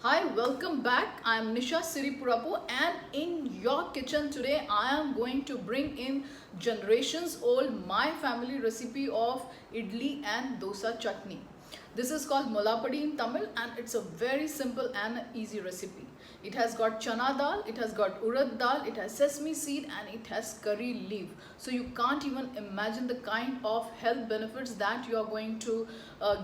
Hi, welcome back. I am Nisha Siripurapu, and in your kitchen today I am going to bring in generations old my family recipe of idli and dosa chutney. This is called Mulapadi in Tamil, and it's a very simple and easy recipe. It has got chana dal, it has got urad dal, it has sesame seed, and it has curry leaf. So you can't even imagine the kind of health benefits that you are going to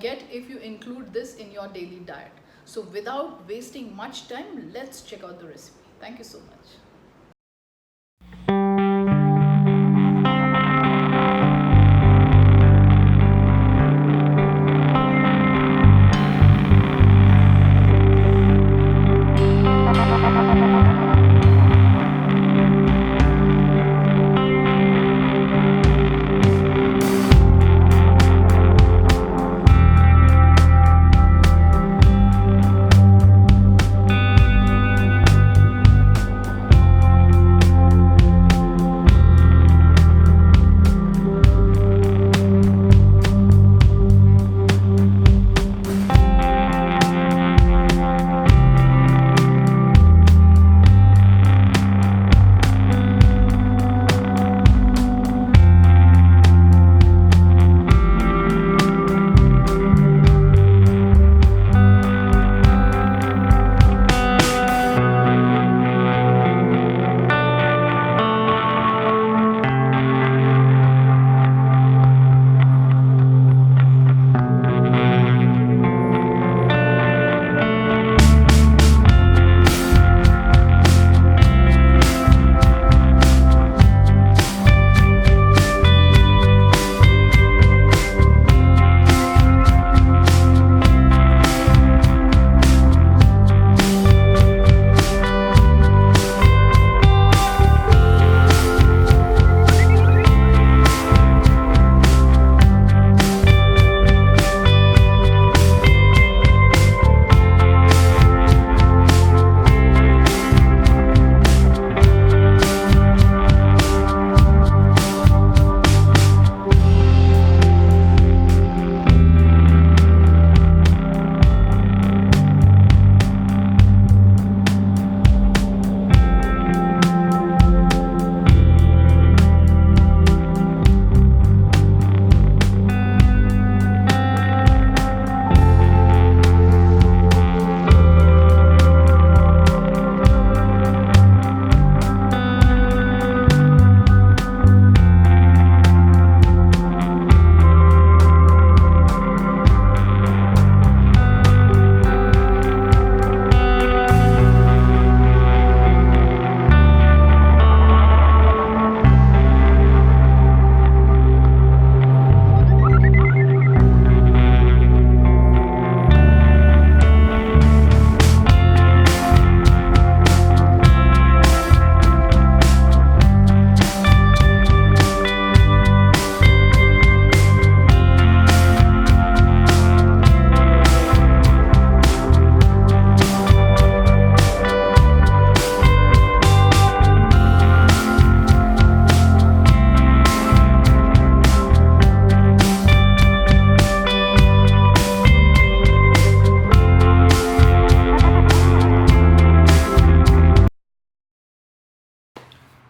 get if you include this in your daily diet. So without wasting much time, let's check out the recipe. Thank you so much.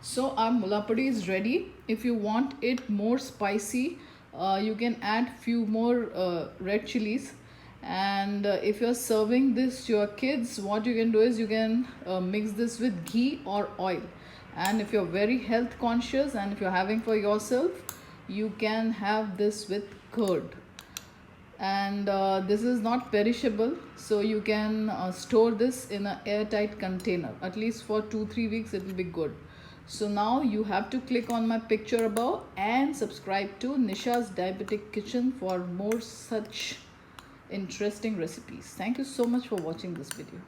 So our mulapadi is ready. If you want it more spicy, you can add few more red chillies. And if you're serving this to your kids, what you can do is you can mix this with ghee or oil. And if you're very health conscious and if you're having for yourself, you can have this with curd. And this is not perishable, so you can store this in an airtight container. At least for 2-3 weeks it will be good. So now you have to click on my picture above and subscribe to Nisha's Diabetic Kitchen for more such interesting recipes. Thank you so much for watching this video.